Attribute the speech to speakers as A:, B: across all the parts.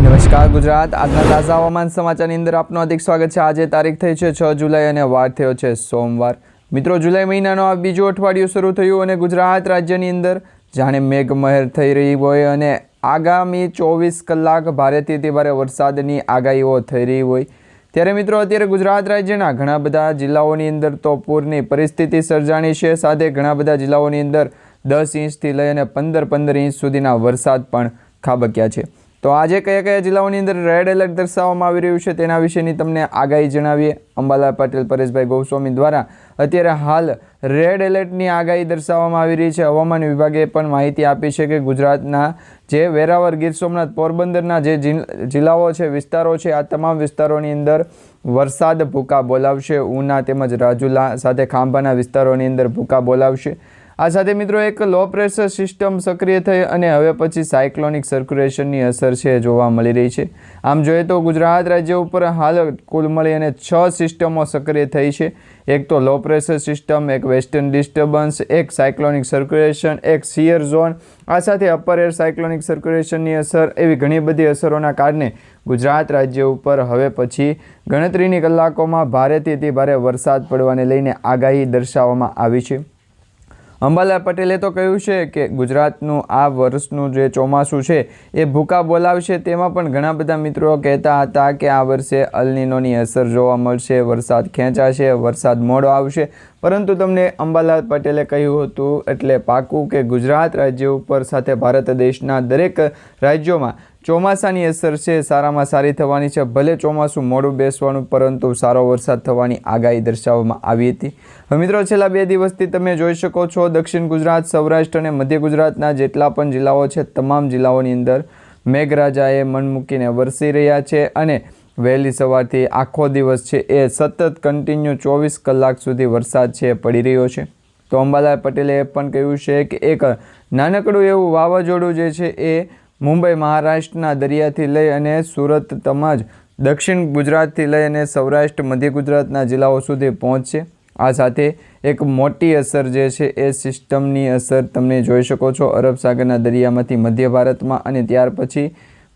A: નમસ્કાર ગુજરાત આજના તાજા હવામાન સમાચારની અંદર આપનું હાર્દિક સ્વાગત છે। આજે તારીખ થઈ છે 6 જુલાઈ અને વાર થયો છે સોમવાર। મિત્રો, જુલાઈ મહિનાનો આ બીજો અઠવાડિયું શરૂ થયું અને ગુજરાત રાજ્યની અંદર જાણે મેઘમહેર થઈ રહી હોય અને આગામી 24 કલાક ભારેથી અતિ ભારે વરસાદની આગાહીઓ થઈ રહી હોય ત્યારે મિત્રો અત્યારે ગુજરાત રાજ્યના ઘણા બધા જિલ્લાઓની અંદર તો પૂરની પરિસ્થિતિ સર્જાણી છે। સાથે ઘણા બધા જિલ્લાઓની અંદર 10 ઇંચથી લઈ અને 15 ઇંચ સુધીના વરસાદ પણ ખાબક્યા છે। તો આજે કયા કયા જિલ્લાઓની અંદર રેડ એલર્ટ દર્શાવવામાં આવી રહ્યું છે તેના વિશેની તમને આગાહી જણાવીએ। અંબાલાલ પટેલ, પરેશભાઈ ગોસ્વામી દ્વારા અત્યારે હાલ રેડ એલર્ટની આગાહી દર્શાવવામાં આવી રહી છે। હવામાન વિભાગે પણ માહિતી આપી છે કે ગુજરાતના જે વેરાવળ, ગીર સોમનાથ, પોરબંદરના જે જિલ્લાઓ છે, વિસ્તારો છે, આ તમામ વિસ્તારોની અંદર વરસાદ ભૂકા બોલાવશે। ઉના તેમજ રાજુલા સાથે ખાંભાના વિસ્તારોની અંદર ભૂકા બોલાવશે। આ સાથે મિત્રો એક લો પ્રેશર સિસ્ટમ સક્રિય થઈ અને હવે પછી સાયક્લોનિક સર્ક્યુલેશનની અસર છે જોવા મળી રહી છે। આમ જોઈએ તો ગુજરાત રાજ્ય ઉપર હાલ કુલ મળી અને 6 સિસ્ટમો સક્રિય થઈ છે। એક તો લો પ્રેશર સિસ્ટમ, એક વેસ્ટર્ન ડિસ્ટર્બન્સ, એક સાયક્લોનિક સર્ક્યુલેશન, એક શિયર ઝોન, આ સાથે અપર એર સાયક્લોનિક સર્ક્યુલેશનની અસર, એવી ઘણી બધી અસરોના કારણે ગુજરાત રાજ્ય ઉપર હવે પછી ગણતરીની કલાકોમાં ભારેથી અતિ ભારે વરસાદ પડવાને લઈને આગાહી દર્શાવવામાં આવી છે। અંબાલાલ પટેલે તો કહ્યું છે કે ગુજરાતનું આ વર્ષનું જે ચોમાસું છે એ ભૂકા બોલાવશે। તેમાં પણ ઘણા બધા મિત્રો કહેતા હતા કે આ વર્ષે અલ નીનોની અસર જોવા મળશે, વરસાદ ખેંચાશે, વરસાદ મોડો આવશે, પરંતુ તમને અંબાલાલ પટેલે કહ્યું હતું એટલે પાકું કે ગુજરાત રાજ્ય ઉપર સાથે ભારત દેશના દરેક રાજ્યોમાં ચોમાસાની અસર છે સારામાં સારી થવાની છે। ભલે ચોમાસું મોડું બેસવાનું, પરંતુ સારો વરસાદ થવાની આગાહી દર્શાવવામાં આવી હતી। હવે મિત્રો, છેલ્લા 2 દિવસથી તમે જોઈ શકો છો દક્ષિણ ગુજરાત, સૌરાષ્ટ્ર અને મધ્ય ગુજરાતના જેટલા પણ જિલ્લાઓ છે તમામ જિલ્લાઓની અંદર મેઘરાજાએ મન મૂકીને વરસી રહ્યા છે અને વહેલી સવારથી આખો દિવસ છે એ સતત કન્ટિન્યુ 24 કલાક સુધી વરસાદ છે પડી રહ્યો છે। તો અંબાલાલ પટેલે એ પણ કહ્યું છે કે એક નાનકડું એવું વાવાઝોડું જે છે એ મુંબઈ, મહારાષ્ટ્રના દરિયાથી લઈ અને સુરત તેમજ દક્ષિણ ગુજરાતથી લઈ અને સૌરાષ્ટ્ર, મધ્ય ગુજરાતના જિલ્લાઓ સુધી પહોંચશે। આ સાથે એક મોટી અસર જે છે એ સિસ્ટમની અસર તમે જોઈ શકો છો અરબ સાગરના દરિયામાંથી મધ્ય ભારતમાં અને ત્યાર પછી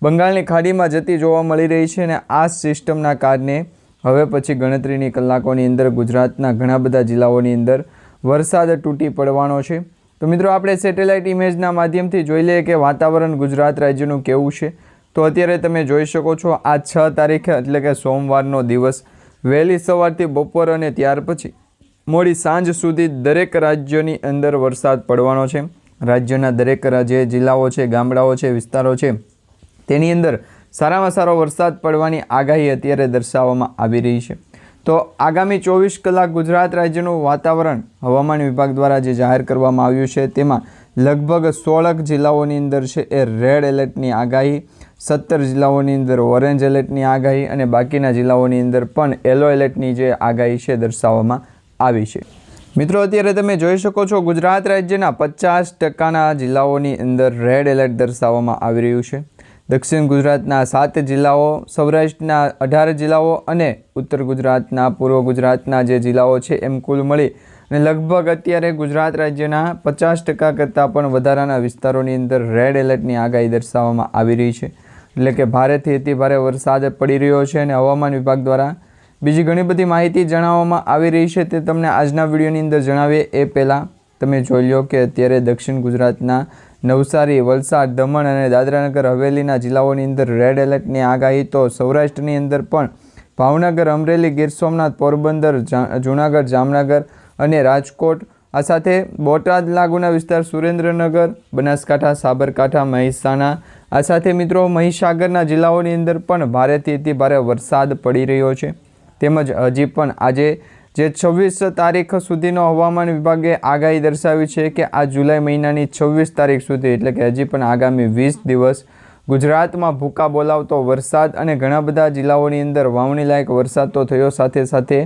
A: બંગાળની ખાડીમાં જતી જોવા મળી રહી છે અને આ સિસ્ટમના કારણે હવે પછી ગણતરીની કલાકોની અંદર ગુજરાતના ઘણા બધા જિલ્લાઓની અંદર વરસાદ તૂટી પડવાનો છે। તો મિત્રો, આપણે સેટેલાઇટ ઇમેજના માધ્યમથી જોઈ લઈએ કે વાતાવરણ ગુજરાત રાજ્યનું કેવું છે। તો અત્યારે તમે જોઈ શકો છો આ 6 તારીખે એટલે કે સોમવારનો દિવસ વહેલી સવારથી બપોર અને ત્યાર પછી મોડી સાંજ સુધી દરેક રાજ્યની અંદર વરસાદ પડવાનો છે। રાજ્યના દરેક જે જિલ્લાઓ છે, ગામડાઓ છે, વિસ્તારો છે તેની અંદર સારામાં સારો વરસાદ પડવાની આગાહી અત્યારે દર્શાવવામાં આવી રહી છે। તો આગામી 24 કલાક ગુજરાત રાજ્યનું વાતાવરણ હવામાન વિભાગ દ્વારા જે જાહેર કરવામાં આવ્યું છે તેમાં લગભગ 16 જિલ્લાઓની અંદર છે એ રેડ એલર્ટની આગાહી, 17 જિલ્લાઓની અંદર ઓરેન્જ એલર્ટની આગાહી અને બાકીના જિલ્લાઓની અંદર પણ યલો એલર્ટની જે આગાહી છે દર્શાવવામાં આવી છે। મિત્રો, અત્યારે તમે જોઈ શકો છો ગુજરાત રાજ્યના 50% જિલ્લાઓની અંદર રેડ એલર્ટ દર્શાવવામાં આવી રહ્યું છે। દક્ષિણ ગુજરાતના 7 જિલ્લાઓ, સૌરાષ્ટ્રના 18 જિલ્લાઓ અને ઉત્તર ગુજરાતના, પૂર્વ ગુજરાતના જે જિલ્લાઓ છે એમ કુલ મળી અને લગભગ અત્યારે ગુજરાત રાજ્યના 50% કરતાં પણ વધારાના વિસ્તારોની અંદર રેડ એલર્ટની આગાહી દર્શાવવામાં આવી રહી છે। એટલે કે ભારેથી અતિ ભારે વરસાદ પડી રહ્યો છે અને હવામાન વિભાગ દ્વારા બીજી ઘણી બધી માહિતી જણાવવામાં આવી રહી છે તે તમને આજના વિડીયોની અંદર જણાવીએ એ પહેલાં તમે જોઈ લો કે અત્યારે દક્ષિણ ગુજરાતના નવસારી, વલસાડ, દમણ અને દાદરાનગર હવેલીના જિલ્લાઓની અંદર રેડ એલર્ટની આગાહી, તો સૌરાષ્ટ્રની અંદર પણ ભાવનગર, અમરેલી, ગીર સોમનાથ, પોરબંદર, જૂનાગઢ, જામનગર અને રાજકોટ, આ સાથે બોટાદ લાગુના વિસ્તાર સુરેન્દ્રનગર, બનાસકાંઠા, સાબરકાંઠા, મહેસાણા, આ સાથે મિત્રો મહીસાગરના જિલ્લાઓની અંદર પણ ભારેથી અતિ ભારે વરસાદ પડી રહ્યો છે। તેમજ હજી પણ આજે જે 26 તારીખ સુધીનો હવામાન વિભાગે આગાહી દર્શાવી છે કે આ જુલાઈ મહિનાની 26 તારીખ સુધી એટલે કે હજી પણ આગામી 20 દિવસ ગુજરાતમાં ભૂકા બોલાવતો વરસાદ અને ઘણા બધા જિલ્લાઓની અંદર વાવણી લાયક વરસાદ તો થયો, સાથે સાથે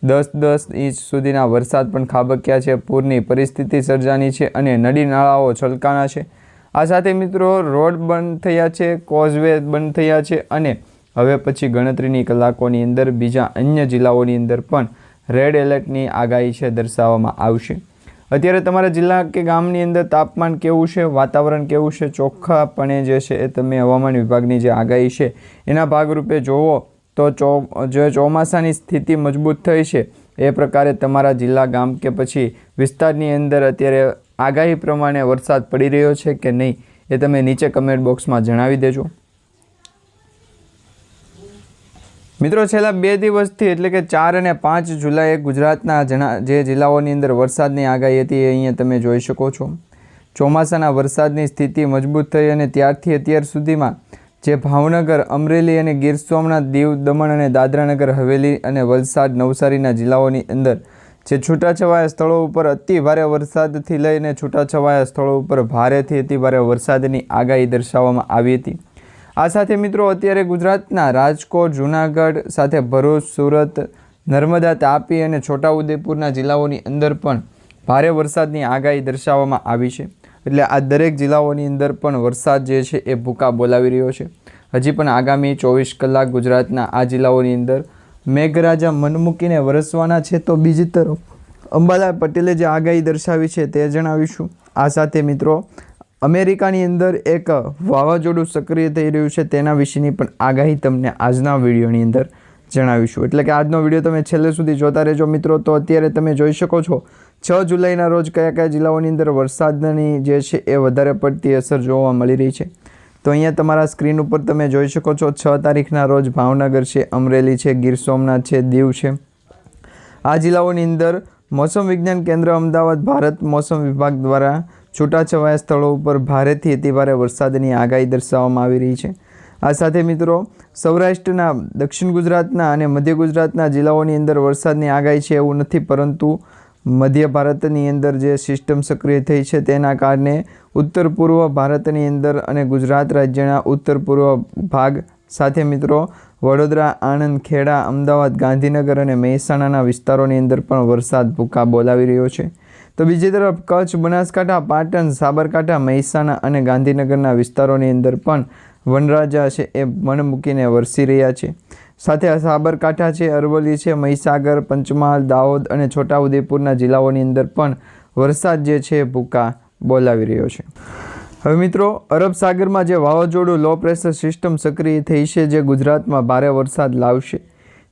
A: 10 ઇંચ સુધીના વરસાદ પણ ખાબક્યા છે। પૂરની પરિસ્થિતિ સર્જાની છે અને નદી નાળાઓ છલકાણા છે। આ સાથે મિત્રો રોડ બંધ થયા છે, કોઝવે બંધ થયા છે અને હવે પછી ગણતરીની કલાકોની અંદર બીજા અન્ય જિલ્લાઓની અંદર પણ રેડ એલર્ટની આગાહી છે દર્શાવવામાં આવશે। અત્યારે તમારા જિલ્લા કે ગામની અંદર તાપમાન કેવું છે, વાતાવરણ કેવું છે, ચોખ્ખાપણે જે છે એ તમે હવામાન વિભાગની જે આગાહી છે એના ભાગરૂપે જોવો તો જે ચોમાસાની સ્થિતિ મજબૂત થઈ છે એ પ્રકારે તમારા જિલ્લા ગામ કે પછી વિસ્તારની અંદર અત્યારે આગાહી પ્રમાણે વરસાદ પડી રહ્યો છે કે નહીં એ તમે નીચે કમેન્ટ બોક્સમાં જણાવી દેજો. મિત્રો છેલ્લા 2 દિવસથી એટલે કે 4 અને 5 જુલાઈએ ગુજરાતના જે જિલ્લાઓની અંદર વરસાદની આગાહી હતી એ અહીંયા તમે જોઈ શકો છો. ચોમાસાના વરસાદની સ્થિતિ મજબૂત થઈ અને ત્યારથી અત્યાર સુધીમાં જે ભાવનગર, અમરેલી અને ગીર સોમનાથ, દીવ, દમણ અને દાદરાનગર હવેલી અને વલસાડ, નવસારીના જિલ્લાઓની અંદર જે છૂટાછવાયા સ્થળો ઉપર અતિ ભારે વરસાદથી લઈને છૂટાછવાયા સ્થળો ઉપર ભારેથી અતિ ભારે વરસાદની આગાહી દર્શાવવામાં આવી હતી. આ સાથે મિત્રો અત્યારે ગુજરાતના રાજકોટ, જૂનાગઢ સાથે ભરૂચ, સુરત, નર્મદા, તાપી અને છોટાઉદેપુરના જિલ્લાઓની અંદર પણ ભારે વરસાદની આગાહી દર્શાવવામાં આવી છે. એટલે આ દરેક જિલ્લાઓની અંદર પણ વરસાદ જે છે એ ભૂકા બોલાવી રહ્યો છે. હજી પણ આગામી 24 કલાક ગુજરાતના આ જિલ્લાઓની અંદર મેઘરાજા મન મૂકીને વરસવાના છે. તો બીજી તરફ અંબાલાલ પટેલે જે આગાહી દર્શાવી છે તે જણાવીશું. આ સાથે મિત્રો અમેરિકાની અંદર એક વાવાઝોડું સક્રિય થઈ રહ્યું છે તેના વિશેની પણ આગાહી તમને આજના વિડીયોની અંદર જણાવીશું. એટલે કે આજનો વિડીયો તમે છેલ્લે સુધી જોતા રહેજો મિત્રો. તો અત્યારે તમે જોઈ શકો છો 6 જુલાઈના રોજ કયા કયા જિલ્લાઓની અંદર વરસાદની જે છે એ વધારે પડતી અસર જોવા મળી રહી છે. તો અહીંયા તમારા સ્ક્રીન ઉપર તમે જોઈ શકો છો 6 તારીખના રોજ ભાવનગર છે, અમરેલી છે, ગીર સોમનાથ છે, દીવ છે. આ જિલ્લાઓની અંદર મોસમ વિજ્ઞાન કેન્દ્ર અમદાવાદ, ભારત મોસમ વિભાગ દ્વારા છૂટાછવાયા સ્થળો ઉપર ભારેથી અતિભારે વરસાદની આગાહી દર્શાવવામાં આવી રહી છે. આ સાથે મિત્રો સૌરાષ્ટ્રના, દક્ષિણ ગુજરાતના અને મધ્ય ગુજરાતના જિલ્લાઓની અંદર વરસાદની આગાહી છે એવું નથી, પરંતુ મધ્ય ભારતની અંદર જે સિસ્ટમ સક્રિય થઈ છે તેના કારણે ઉત્તર પૂર્વ ભારતની અંદર અને ગુજરાત રાજ્યના ઉત્તર પૂર્વ ભાગ સાથે મિત્રો વડોદરા, આણંદ, ખેડા, અમદાવાદ, ગાંધીનગર અને મહેસાણાના વિસ્તારોની અંદર પણ વરસાદ ભૂકા બોલાવી રહ્યો છે. તો બીજી તરફ કચ્છ, બનાસકાંઠા, પાટણ, સાબરકાંઠા, મહેસાણા અને ગાંધીનગરના વિસ્તારોની અંદર પણ વનરાજા છે એ મન મૂકીને વરસી રહ્યા છે. સાથે સાબરકાંઠા છે, અરવલ્લી છે, મહીસાગર, પંચમહાલ, દાહોદ અને છોટાઉદેપુરના જિલ્લાઓની અંદર પણ વરસાદ જે છે ભૂકા બોલાવી રહ્યો છે. હવે મિત્રો અરબ સાગરમાં જે વાવાઝોડું લો પ્રેશર સિસ્ટમ સક્રિય થઈ છે જે ગુજરાતમાં ભારે વરસાદ લાવશે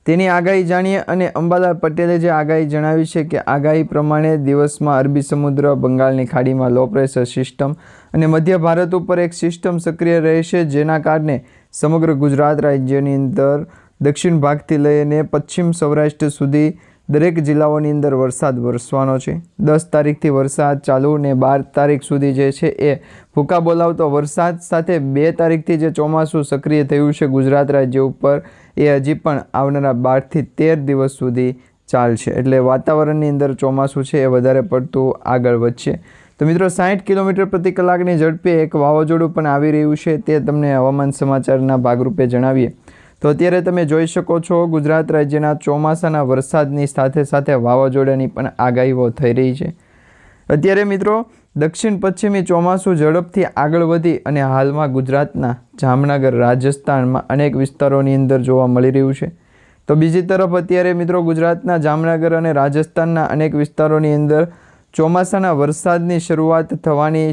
A: તેની આગાહી જાણીએ. અને અંબાલાલ પટેલે જે આગાહી જણાવી છે કે આગાહી પ્રમાણે દિવસમાં અરબી સમુદ્ર, બંગાળની ખાડીમાં લો પ્રેશર સિસ્ટમ અને મધ્ય ભારત ઉપર એક સિસ્ટમ સક્રિય રહેશે, જેના કારણે સમગ્ર ગુજરાત રાજ્યની અંદર દક્ષિણ ભાગથી લઈને પશ્ચિમ સૌરાષ્ટ્ર સુધી દરેક જિલ્લાઓની અંદર વરસાદ વરસવાનો છે. 10 તારીખથી વરસાદ ચાલુ ને 12 તારીખ સુધી જે છે એ ભૂકા બોલાવતો વરસાદ સાથે 2 તારીખથી જે ચોમાસું સક્રિય થયું છે ગુજરાત રાજ્ય ઉપર એ હજી પણ આવનારા 12 થી 13 દિવસ સુધી ચાલશે. એટલે વાતાવરણની અંદર ચોમાસું છે એ વધારે પડતું આગળ વધશે. તો મિત્રો 60 કિલોમીટર પ્રતિ કલાકની ઝડપે એક વાવાઝોડું પણ આવી રહ્યું છે તે તમને હવામાન સમાચારના ભાગરૂપે જણાવીએ. તો અત્યારે તમે જોઈ શકો છો ગુજરાત રાજ્યના ચોમાસાના વરસાદની સાથે સાથે વાવાઝોડાની પણ આગાહીઓ થઈ રહી છે. અત્યારે મિત્રો દક્ષિણ પશ્ચિમી ચોમાસું ઝડપથી આગળ વધી અને હાલમાં ગુજરાતના જામનગર, રાજસ્થાનમાં અનેક વિસ્તારોની અંદર જોવા મળી રહ્યું છે. તો બીજી તરફ અત્યારે મિત્રો ગુજરાતના જામનગર અને રાજસ્થાનના અનેક વિસ્તારોની અંદર ચોમાસાના વરસાદની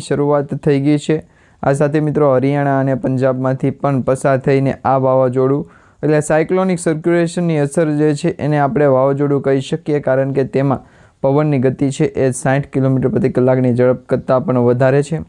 A: શરૂઆત થઈ ગઈ છે. આ સાથે મિત્રો હરિયાણા અને પંજાબમાંથી પણ પસાર થઈને આ વાવાઝોડું એટલે સાયક્લોનિક સર્ક્યુલેશનની અસર જે છે એને આપણે વાવાઝોડું કહી શકીએ, કારણ કે તેમાં પવનની ગતિ છે એ 60 કિલોમીટર પ્રતિ કલાકની ઝડપ કરતાં પણ વધારે છે.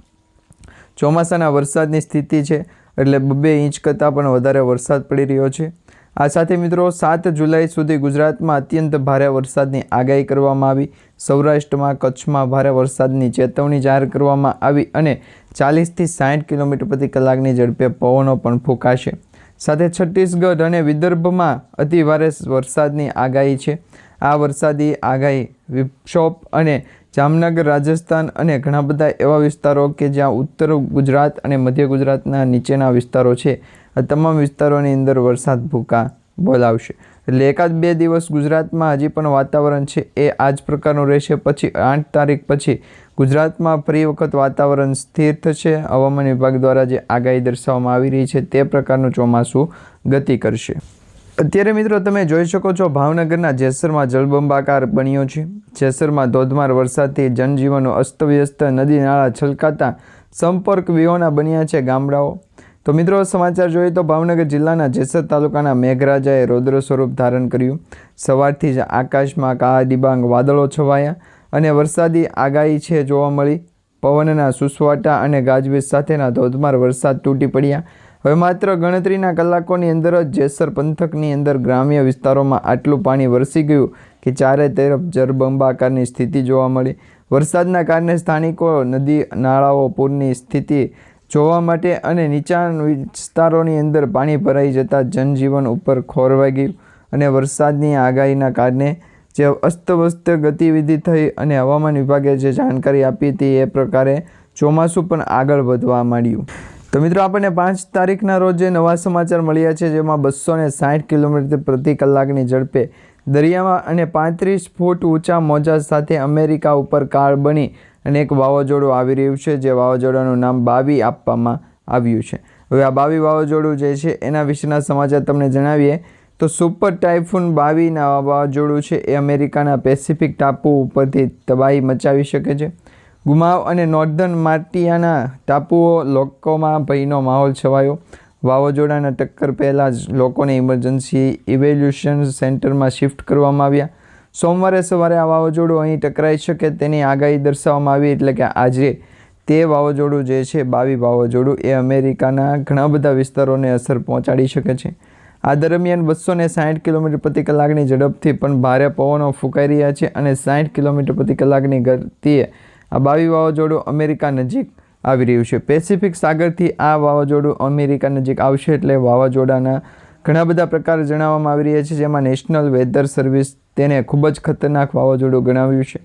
A: ચોમાસાના વરસાદની સ્થિતિ છે એટલે 2 ઇંચ કરતાં પણ વધારે વરસાદ પડી રહ્યો છે. આ સાથે મિત્રો 7 જુલાઈ સુધી ગુજરાતમાં અત્યંત ભારે વરસાદની આગાહી કરવામાં આવી. સૌરાષ્ટ્રમાં, કચ્છમાં ભારે વરસાદની ચેતવણી જાહેર કરવામાં આવી અને 40 થી 60 કિલોમીટર પ્રતિ કલાકની ઝડપે પવનો પણ ફૂંકાશે. સાથે છત્તીસગઢ અને વિદર્ભમાં અતિ ભારે વરસાદની આગાહી છે. આ વરસાદી આગાહી વિક્ષોપ અને જામનગર, રાજસ્થાન અને ઘણા બધા એવા વિસ્તારો કે જ્યાં ઉત્તર ગુજરાત અને મધ્ય ગુજરાતના નીચેના વિસ્તારો છે આ તમામ વિસ્તારોની અંદર વરસાદ ભૂકા બોલાવશે. એટલે 1-2 દિવસ ગુજરાતમાં હજી પણ વાતાવરણ છે એ આ જ પ્રકારનું રહેશે. પછી 8 તારીખ પછી ગુજરાતમાં ફરી વખત વાતાવરણ સ્થિર થશે. હવામાન વિભાગ દ્વારા જે આગાહી દર્શાવવામાં આવી રહી છે તે પ્રકારનું ચોમાસું ગતિ કરશે. અત્યારે મિત્રો તમે જોઈ શકો છો ભાવનગરના જેસરમાં જળબંબાકાર બન્યો છે। જેસરમાં ધોધમાર વરસાદથી જનજીવન અસ્તવ્યસ્ત, નદી નાળા છલકાતા સંપર્ક વિહોણા બન્યા છે ગામડાઓ। તો મિત્રો સમાચાર જોઈએ તો ભાવનગર જિલ્લાના જેસર તાલુકાના મેઘરાજાએ રૌદ્ર સ્વરૂપ ધારણ કર્યું। સવારથી જ આકાશમાં કાળા ડિબાંગ વાદળો છવાયા અને વરસાદી આગાહી છે જોવા મળી। પવનના સુસવાટા અને ગાજવીજ સાથેના ધોધમાર વરસાદ તૂટી પડ્યા। હવે માત્ર ગણતરીના કલાકોની અંદર જ જેસર પંથકની અંદર ગ્રામ્ય વિસ્તારોમાં આટલું પાણી વરસી ગયું કે ચારે તરફ જળબંબાકારની સ્થિતિ જોવા મળી। વરસાદના કારણે સ્થાનિકો નદી નાળાઓ પૂરની સ્થિતિ જોવા માટે અને નીચાણ વિસ્તારોની અંદર પાણી ભરાઈ જતા જનજીવન ઉપર ખોરવાઈ ગયું અને વરસાદની આગાહીના કારણે જે અસ્તવ્યસ્ત ગતિવિધિ થઈ અને હવામાન વિભાગે જે જાણકારી આપી હતી એ પ્રકારે ચોમાસું પણ આગળ વધવા માંડ્યું। તો મિત્રો આપણને 5 તારીખના રોજ જે નવા સમાચાર મળ્યા છે જેમાં 260 કિલોમીટર પ્રતિ કલાકની ઝડપે દરિયામાં અને 35 ફૂટ ઊંચા મોજા સાથે અમેરિકા ઉપર કાળ બની અને એક વાવાઝોડું આવી રહ્યું છે, જે વાવાઝોડાનું નામ બાવી આપવામાં આવ્યું છે। હવે આ બાવી વાવાઝોડું જે છે એના વિશેના સમાચાર તમને જણાવીએ તો સુપર ટાઇફૂન બાવીના વાવાઝોડું છે એ અમેરિકાના પેસિફિક ટાપુ ઉપરથી તબાહી મચાવી શકે છે। ગુમાવ અને નોર્ધન માર્ટિયાના ટાપુઓ લોકોમાં ભયનો માહોલ છવાયો। વાવાઝોડાના ટક્કર પહેલાં જ લોકોને ઇમરજન્સી ઇવેલ્યુશન સેન્ટરમાં શિફ્ટ કરવામાં આવ્યા। સોમવારે સવારે આ વાવાઝોડું અહીં ટકરાઈ શકે તેની આગાહી દર્શાવવામાં આવી, એટલે કે આજે તે વાવાઝોડું જે છે બાવી વાવાઝોડું એ અમેરિકાના ઘણા બધા વિસ્તારોને અસર પહોંચાડી શકે છે। આ દરમિયાન 260 કિલોમીટર પ્રતિ કલાકની ઝડપથી પણ ભારે પવનો ફૂંકાઈ રહ્યા છે અને 60 કિલોમીટર પ્રતિ કલાકની ગતિએ આ બાવી વાવાઝોડું અમેરિકા નજીક આવી રહ્યું છે। પેસિફિક સાગરથી આ વાવાઝોડું અમેરિકા નજીક આવશે એટલે વાવાઝોડાના ઘણા બધા પ્રકાર જણાવવામાં આવી રહ્યા છે, જેમાં નેશનલ વેધર સર્વિસ તેને ખૂબ જ ખતરનાક વાવાઝોડું ગણાવ્યું છે।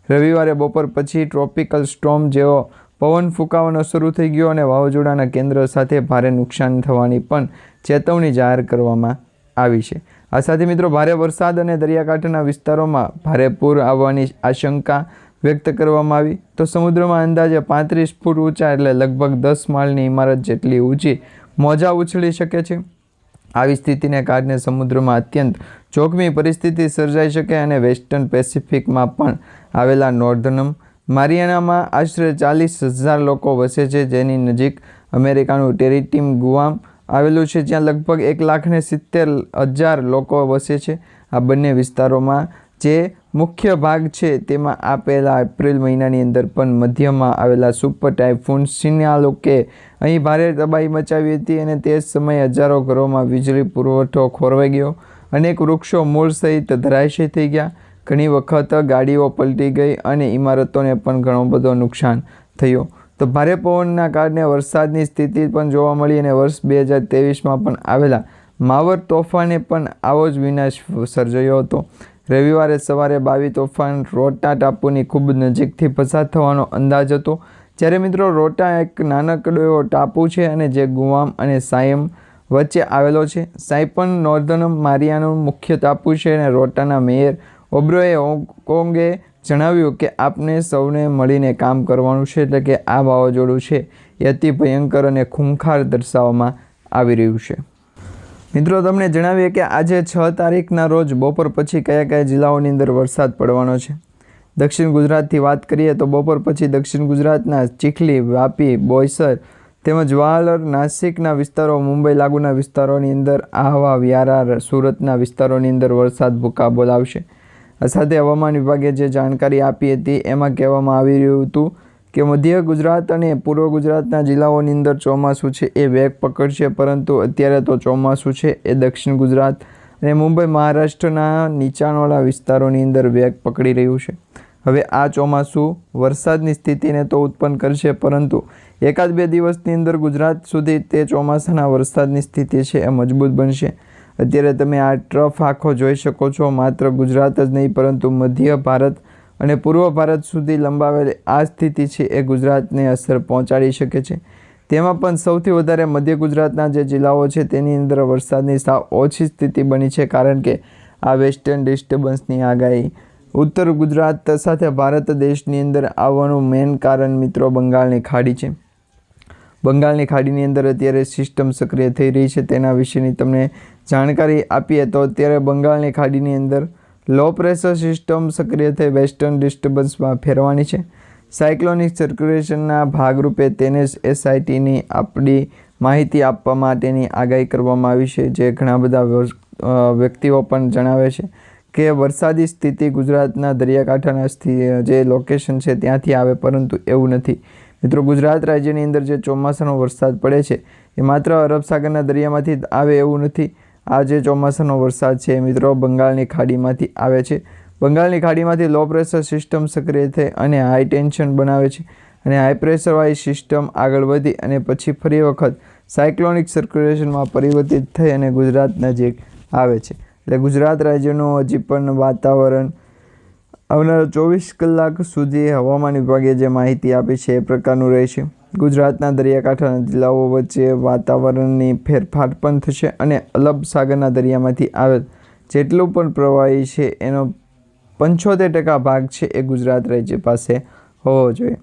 A: રવિવારે બપોર પછી ટ્રોપિકલ સ્ટોર્મ જેવો પવન ફૂંકાવાનો શરૂ થઈ ગયો અને વાવાઝોડાના કેન્દ્ર સાથે ભારે નુકસાન થવાની પણ ચેતવણી જાહેર કરવામાં આવી છે। આ સાથે મિત્રો ભારે વરસાદ અને દરિયાકાંઠાના વિસ્તારોમાં ભારે પૂર આવવાની આશંકા વ્યક્ત કરવામાં આવી। તો સમુદ્રમાં અંદાજે 35 ફૂટ ઊંચા એટલે લગભગ 10 માળની ઇમારત જેટલી ઊંચી મોજા ઉછળી શકે છે। આવી સ્થિતિને કારણે સમુદ્રમાં અત્યંત જોખમી પરિસ્થિતિ સર્જાઈ શકે અને વેસ્ટર્ન પેસિફિકમાં પણ આવેલા નોર્ધન મારિયાનામાં આશરે 40,000 લોકો વસે છે, જેની નજીક અમેરિકાનું ટેરિટીમ ગુઆમ આવેલું છે, જ્યાં લગભગ 1,70,000 લોકો વસે છે। આ બંને વિસ્તારોમાં જે મુખ્ય ભાગ છે તેમાં આ પહેલાં એપ્રિલ મહિનાની અંદર પણ મધ્યમાં આવેલા સુપર ટાઇફૂન સિન્યાલોકે અહીં ભારે તબાહી મચાવી હતી અને તે સમયે હજારો ઘરોમાં વીજળી પુરવઠો ખોરવાઈ ગયો। અનેક વૃક્ષો મૂળ સહિત ધરાશયી થઈ ગયા। ઘણી વખત ગાડીઓ પલટી ગઈ અને ઇમારતોને પણ ઘણો બધો નુકસાન થયો। તો ભારે પવનના કારણે વરસાદની સ્થિતિ પણ જોવા મળી અને વર્ષ 2023માં પણ આવેલા માવર તોફાને પણ આવો જ વિનાશ સર્જાયો હતો। રવિવારે સવારે બાવી તોફાન રોટા ટાપુની ખૂબ નજીકથી પસાર થવાનો અંદાજ હતો, જ્યારે મિત્રો રોટા એક નાનકડો એવો ટાપુ છે અને જે ગુઆમ અને સાયમ વચ્ચે આવેલો છે। સાયપન નોર્ધન મારિયાનું મુખ્ય ટાપુ છે અને રોટાના મેયર ઓબ્રોએ હોંગકોંગે જણાવ્યું કે આપને સૌને મળીને કામ કરવાનું છે, એટલે કે આ વાવાઝોડું છે એ અતિ ભયંકર અને ખૂંખાર દર્શાવવામાં આવી રહ્યું છે। મિત્રો તમને જણાવીએ કે આજે 6 તારીખના રોજ બપોર પછી કયા કયા જિલ્લાઓની અંદર વરસાદ પડવાનો છે। દક્ષિણ ગુજરાતથી વાત કરીએ તો બપોર પછી દક્ષિણ ગુજરાતના ચીખલી, વાપી, બોઈસર તેમજ વાલર, નાસિકના વિસ્તારો, મુંબઈ લાગુના વિસ્તારોની અંદર, આહવા, વ્યારા, સુરતના વિસ્તારોની અંદર વરસાદ ભૂકા બોલાવશે। આ સાથે હવામાન વિભાગે જે જાણકારી આપી હતી એમાં કહેવામાં આવી રહ્યું હતું કે મધ્ય ગુજરાત અને પૂર્વ ગુજરાતના જિલ્લાઓની અંદર ચોમાસું છે એ વેગ પકડશે, પરંતુ અત્યારે તો ચોમાસું છે એ દક્ષિણ ગુજરાત અને મુંબઈ મહારાષ્ટ્રના નીચાણવાળા વિસ્તારોની અંદર વેગ પકડી રહ્યું છે। હવે આ ચોમાસું વરસાદની સ્થિતિને તો ઉત્પન્ન કરશે, પરંતુ 1-2 દિવસની અંદર ગુજરાત સુધી તે ચોમાસાના વરસાદની સ્થિતિ છે એ મજબૂત બનશે। અત્યારે તમે આ ટ્રફ આંખો જોઈ શકો છો। માત્ર ગુજરાત જ નહીં પરંતુ મધ્ય ભારત અને પૂર્વ ભારત સુધી લંબાવેલી આ સ્થિતિ છે એ ગુજરાતને અસર પહોંચાડી શકે છે। તેમાં પણ સૌથી વધારે મધ્ય ગુજરાતના જે જિલ્લાઓ છે તેની અંદર વરસાદની સાવ ઓછી સ્થિતિ બની છે, કારણ કે આ વેસ્ટર્ન ડિસ્ટર્બન્સની આગાહી ઉત્તર ગુજરાત સાથે ભારત દેશની અંદર આવવાનું મેઇન કારણ મિત્રો બંગાળની ખાડી છે। બંગાળની ખાડીની અંદર અત્યારે સિસ્ટમ સક્રિય થઈ રહી છે, તેના વિશેની તમને જાણકારી આપીએ તો અત્યારે બંગાળની ખાડીની અંદર લો પ્રેશર સિસ્ટમ સક્રિય થઈ વેસ્ટર્ન ડિસ્ટર્બન્સમાં ફેરવાની છે. સાયક્લોનિક સર્ક્યુલેશનના ભાગરૂપે તેને SITની આપણી માહિતી આપવા માટેની આગાહી કરવામાં આવી છે, જે ઘણા બધા વ્યક્તિઓ પણ જણાવે છે કે વરસાદી સ્થિતિ ગુજરાતના દરિયાકાંઠાના જે લોકેશન છે ત્યાંથી આવે, પરંતુ એવું નથી મિત્રો. ગુજરાત રાજ્યની અંદર જે ચોમાસાનો વરસાદ પડે છે એ માત્ર અરબ સાગરના દરિયામાંથી જ આવે એવું નથી. આ જે ચોમાસાનો વરસાદ છે મિત્રો બંગાળની ખાડીમાંથી આવે છે. બંગાળની ખાડીમાંથી લો પ્રેશર સિસ્ટમ સક્રિય થઈ અને હાઈ ટેન્શન બનાવે છે, અને હાઈ પ્રેશરવાળી સિસ્ટમ આગળ વધી અને પછી ફરી વખત સાયક્લોનિક સર્ક્યુલેશનમાં પરિવર્તિત થઈ અને ગુજરાત નજીક આવે છે. એટલે ગુજરાત રાજ્યનું હજી પણ વાતાવરણ આવનારા 24 કલાક સુધી હવામાન વિભાગે જે માહિતી આપી છે એ પ્રકારનું રહેશે. ગુજરાતના દરિયાકાંઠાના જિલ્લાઓ વચ્ચે વાતાવરણની ફેરફાર પણ થશે અને અરબ સાગરના દરિયામાંથી આવેલ જેટલું પણ પ્રવાહી છે એનો 75% ભાગ છે એ ગુજરાત રાજ્ય પાસે હોવો જોઈએ.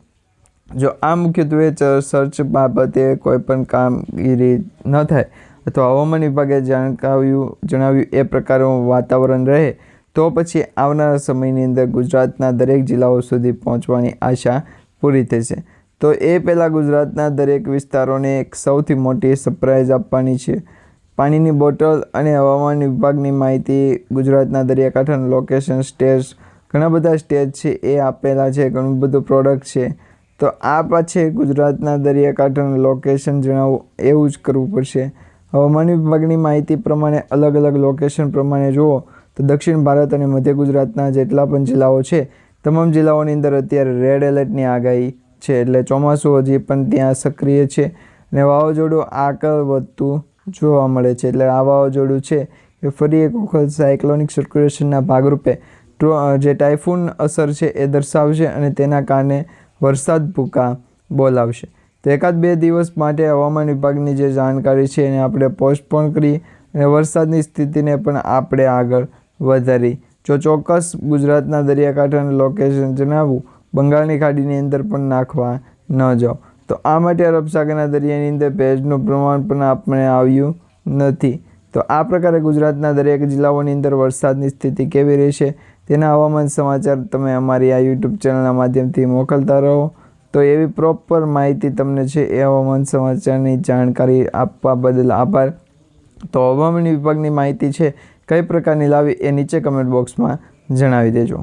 A: જો આ મુખ્યત્વે સર્ચ બાબતે કોઈ પણ કામગીરી ન થાય અથવા હવામાન વિભાગે જણાવ્યું એ પ્રકારનું વાતાવરણ રહે તો પછી આવનારા સમયની અંદર ગુજરાતના દરેક જિલ્લાઓ સુધી પહોંચવાની આશા પૂરી થશે. તો એ પહેલાં ગુજરાતના દરેક વિસ્તારોને એક સૌથી મોટી સરપ્રાઈઝ આપવાની છે. પાણીની બોટલ અને હવામાન વિભાગની માહિતી ગુજરાતના દરિયાકાંઠાના લોકેશન સ્ટેજ ઘણા બધા સ્ટેજ છે એ આપેલા છે, ઘણું બધું પ્રોડક્ટ છે. તો આ પાછે ગુજરાતના દરિયાકાંઠાનું લોકેશન જણાવવું એવું જ કરવું પડશે. હવામાન વિભાગની માહિતી પ્રમાણે અલગ અલગ લોકેશન પ્રમાણે જુઓ તો દક્ષિણ ભારત અને મધ્ય ગુજરાતના જેટલા પણ જિલ્લાઓ છે તમામ જિલ્લાઓની અંદર અત્યારે રેડ એલર્ટની આગાહી છે. એટલે ચોમાસું હજી પણ ત્યાં સક્રિય છે અને વાવાઝોડું આગળ વધતું જોવા મળે છે. એટલે આ વાવાઝોડું છે એ ફરી એક વખત સાયક્લોનિક સર્ક્યુલેશનના ભાગરૂપે જે ટાઇફૂન અસર છે એ દર્શાવશે અને તેના કારણે વરસાદ ભૂકા બોલાવશે. તો 1-2 દિવસ માટે હવામાન વિભાગની જે જાણકારી છે એને આપણે પોસ્ટપોન કરી અને વરસાદની સ્થિતિને પણ આપણે આગળ વધારી. જો ચોક્કસ ગુજરાતના દરિયાકાંઠાનું લોકેશન જણાવવું બંગાળની ખાડીની અંદર પણ નાખવા ન જાઓ. તો આ માટે અરબ સાગરના દરિયાની અંદર ભેજનું પ્રમાણ પણ આપણે આવ્યું નથી. તો આ પ્રકારે ગુજરાતના દરેક જિલ્લાઓની અંદર વરસાદની સ્થિતિ કેવી રહેશે તેના હવામાન સમાચાર તમે અમારી આ YouTube ચેનલના માધ્યમથી મોકલતા રહો. તો એવી પ્રોપર માહિતી તમને છે એ હવામાન સમાચારની જાણકારી આપવા બદલ આભાર. તો હવામાન વિભાગની માહિતી છે કઈ પ્રકારની લાવી એ નીચે કમેન્ટ બોક્સમાં જણાવી દેજો.